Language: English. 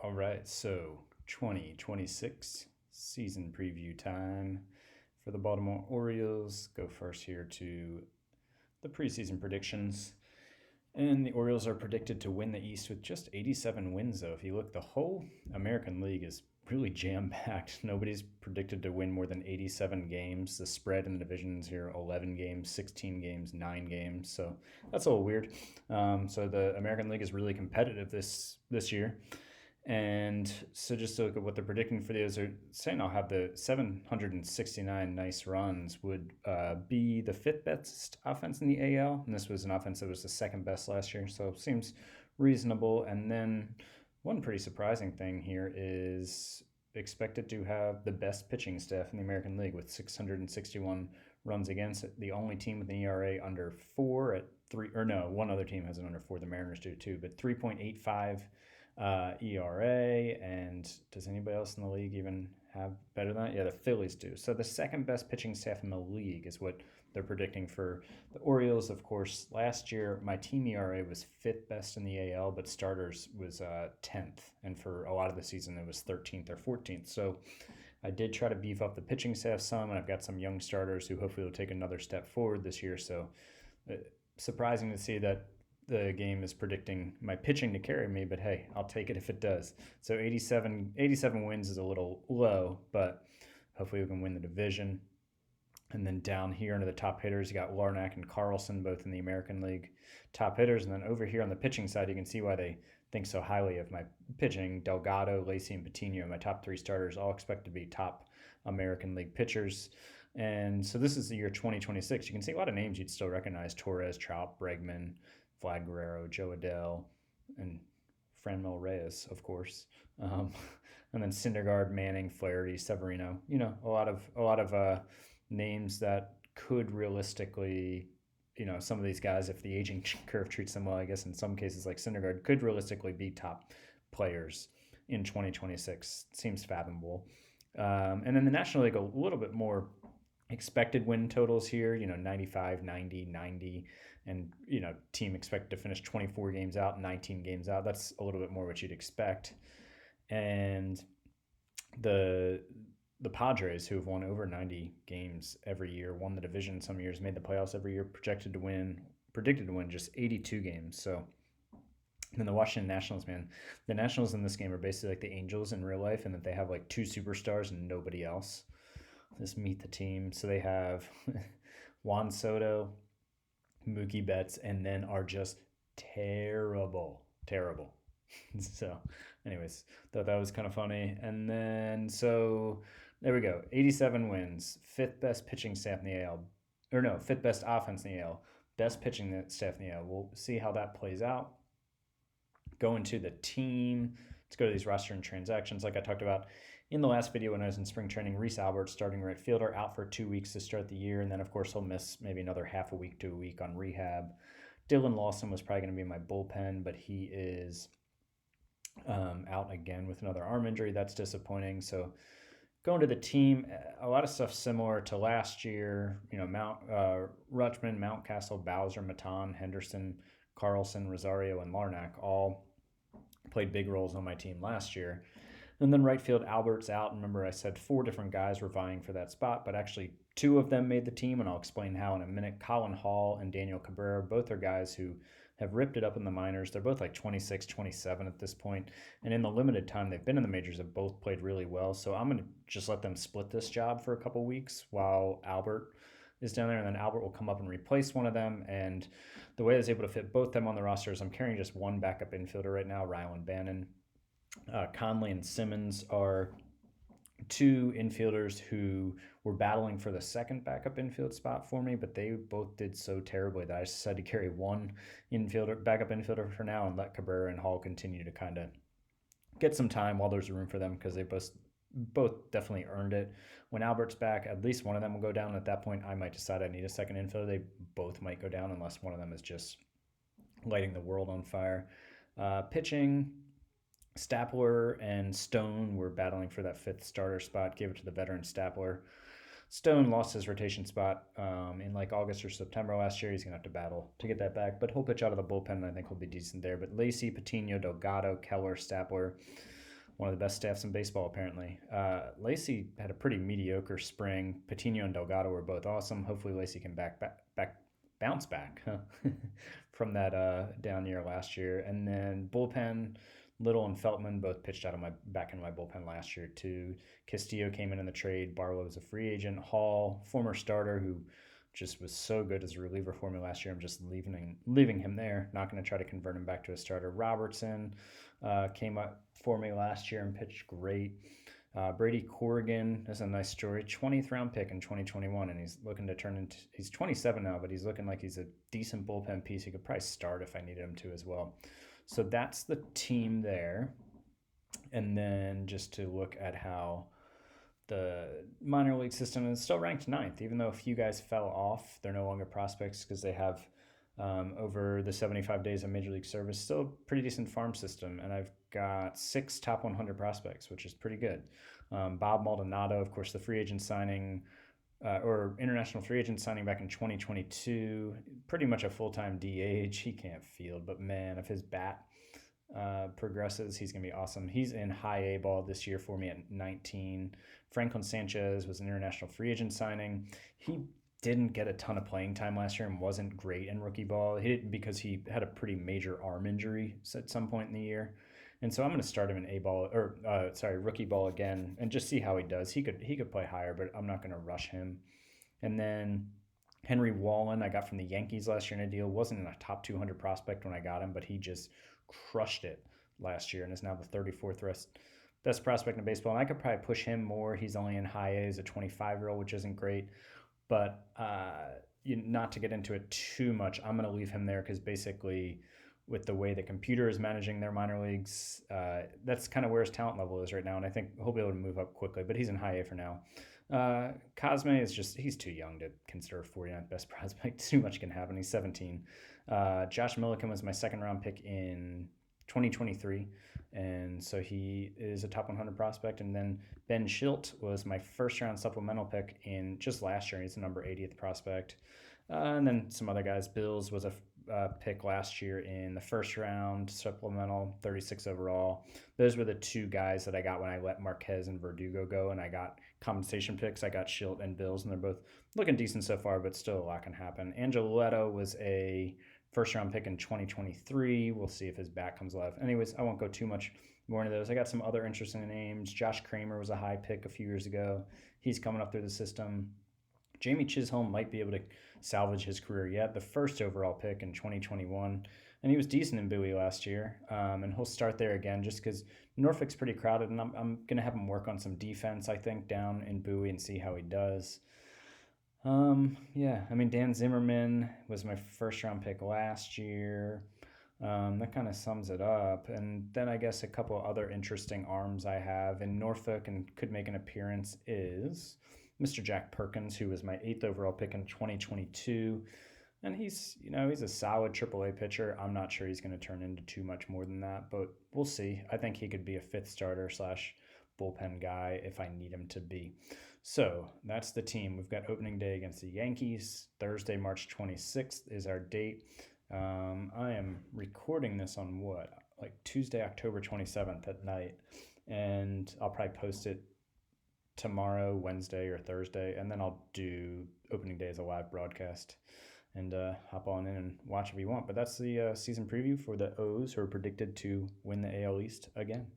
All right, so 2026 season preview time for the Baltimore Orioles. Go first here to the preseason predictions. And the Orioles are predicted to win the East with just 87 wins, though. If you look, the whole American League is really jam packed. Nobody's predicted to win more than 87 games. The spread in the divisions here 11 games, 16 games, 9 games. So that's a little weird. So the American League is really competitive this year. And so just to look at what they're predicting for those, they're saying I'll have the 769 nice runs would be the fifth best offense in the AL. And this was an offense that was the second best last year. So it seems reasonable. And then one pretty surprising thing here is expected to have the best pitching staff in the American League with 661 runs against it. The only team with an ERA under 4 at 3, or no, one other team has an under 4. The Mariners do too, but 3.85 ERA. And does anybody else in the league even have better than that? Yeah, the Phillies do. So the second best pitching staff in the league is what they're predicting for the Orioles. Of course, last year my team ERA was fifth best in the AL, but starters was 10th, and for a lot of the season it was 13th or 14th. So I did try to beef up the pitching staff some, and I've got some young starters who hopefully will take another step forward this year. So surprising to see that the game is predicting my pitching to carry me, but hey, I'll take it if it does. So 87 wins is a little low, but hopefully we can win the division. And then down here under the top hitters, you got Larnack and Carlson, both in the American League top hitters. And then over here on the pitching side, you can see why they think so highly of my pitching. Delgado, Lacey, and Patino, my top 3 starters, all expect to be top American League pitchers. And so this is the year 2026. You can see a lot of names you'd still recognize: Torres, Trout, Bregman, Vlad Guerrero, Joe Adele, and Franmil Reyes, of course. And then Syndergaard, Manning, Flaherty, Severino. You know, a lot of names that could realistically, some of these guys, if the aging curve treats them well, I guess in some cases like Syndergaard, could realistically be top players in 2026. Seems fathomable. And then the National League, a little bit more expected win totals here, 95, 90, 90, and team expected to finish 24 games out, 19 games out. That's a little bit more what you'd expect. And the Padres, who have won over 90 games every year, won the division some years, made the playoffs every year, predicted to win just 82 games. So then the Washington Nationals, man, the Nationals in this game are basically like the Angels in real life, in that they have like 2 superstars and nobody else. Let's meet the team. So they have Juan Soto, Mookie Betts, and then are just terrible. So anyways, thought that was kind of funny. And then so there we go. 87 wins, 5th best pitching staff in the AL. Or no, 5th best offense in the AL. Best pitching staff in the AL. We'll see how that plays out. Going to the team. Let's go to these roster and transactions like I talked about in the last video when I was in spring training. Reese Albert, starting right fielder, out for 2 weeks to start the year. And then, of course, he'll miss maybe another half a week to a week on rehab. Dylan Lawson was probably going to be my bullpen, but he is out again with another arm injury. That's disappointing. So going to the team, a lot of stuff similar to last year. Rutschman, Mountcastle, Bowser, Matan, Henderson, Carlson, Rosario, and Larnack all played big roles on my team last year. And then right field, Albert's out. Remember, I said 4 different guys were vying for that spot, but actually 2 of them made the team, and I'll explain how in a minute. Colin Hall and Daniel Cabrera, both are guys who have ripped it up in the minors. They're both like 26, 27 at this point, and in the limited time they've been in the majors have both played really well. So I'm going to just let them split this job for a couple weeks while Albert is down there, and then Albert will come up and replace one of them. And the way I was able to fit both them on the roster is I'm carrying just one backup infielder right now, Rylan Bannon. Conley and Simmons are 2 infielders who were battling for the second backup infield spot for me, but they both did so terribly that I decided to carry one backup infielder for now, and let Cabrera and Hall continue to kind of get some time while there's room for them, because they both definitely earned it. When Albert's back, at least one of them will go down. At that point, I might decide I need a second infielder. They both might go down unless one of them is just lighting the world on fire. Pitching, Stapler and Stone were battling for that 5th starter spot. Gave it to the veteran Stapler. Stone lost his rotation spot in like August or September last year. He's going to have to battle to get that back, but he'll pitch out of the bullpen, and I think he'll be decent there. But Lacey, Patino, Delgado, Keller, Stapler, one of the best staffs in baseball, apparently. Lacey had a pretty mediocre spring. Patino and Delgado were both awesome. Hopefully, Lacey can bounce back from that down year last year. And then bullpen, Little and Feltman both pitched out of my back in my bullpen last year too. Castillo came in the trade. Barlow was a free agent. Hall, former starter who just was so good as a reliever for me last year. I'm just leaving him there. Not going to try to convert him back to a starter. Robertson came up for me last year and pitched great. Brady Corrigan is a nice story. 20th round pick in 2021, and he's looking to turn into. He's 27 now, but he's looking like he's a decent bullpen piece. He could probably start if I needed him to as well. So that's the team there. And then just to look at how the minor league system is still ranked 9th, even though a few guys fell off. They're no longer prospects because they have over the 75 days of major league service, still a pretty decent farm system. And I've got 6 top 100 prospects, which is pretty good. Bob Maldonado, of course, the free agent signing or international free agent signing back in 2022, pretty much a full-time DH. He can't field, but man, if his bat progresses, he's going to be awesome. He's in high A ball this year for me at 19. Franklin Sanchez was an international free agent signing. He didn't get a ton of playing time last year and wasn't great in rookie ball. Because he had a pretty major arm injury at some point in the year. And so I'm going to start him in rookie ball again and just see how he does. He could play higher, but I'm not going to rush him. And then Henry Wallen, I got from the Yankees last year in a deal. Wasn't in a top 200 prospect when I got him, but he just crushed it last year and is now the 34th best prospect in baseball. And I could probably push him more. He's only in high A as a 25-year-old, which isn't great. But not to get into it too much, I'm going to leave him there because basically with the way the computer is managing their minor leagues, that's kind of where his talent level is right now. And I think he'll be able to move up quickly, but he's in high A for now. Cosme is he's too young to consider 49th best prospect. Too much can happen. He's 17. Josh Milliken was my second round pick in 2023. And so he is a top 100 prospect. And then Ben Schilt was my first round supplemental pick in just last year. He's the number 80th prospect. And then some other guys. Bills was a pick last year in the first round, supplemental, 36 overall. Those were the 2 guys that I got when I let Marquez and Verdugo go, and I got compensation picks. I got Schilt and Bills, and they're both looking decent so far, but still a lot can happen. Angeletto was a first-round pick in 2023. We'll see if his back comes alive. Anyways, I won't go too much more into those. I got some other interesting names. Josh Kramer was a high pick a few years ago. He's coming up through the system. Jamie Chisholm might be able to salvage his career yet. The first overall pick in 2021. And he was decent in Bowie last year. And he'll start there again just because Norfolk's pretty crowded. And I'm going to have him work on some defense, I think, down in Bowie and see how he does. Dan Zimmerman was my first round pick last year. That kind of sums it up. And then I guess a couple other interesting arms I have in Norfolk and could make an appearance is Mr. Jack Perkins, who was my 8th overall pick in 2022. And he's a solid AAA pitcher. I'm not sure he's going to turn into too much more than that, but we'll see. I think he could be a 5th starter / bullpen guy if I need him to be. So that's the team. We've got opening day against the Yankees. Thursday, March 26th is our date. I am recording this on Tuesday, October 27th at night. And I'll probably post it tomorrow, Wednesday, or Thursday. And then I'll do opening day as a live broadcast and hop on in and watch if you want. But that's the season preview for the O's, who are predicted to win the AL East again.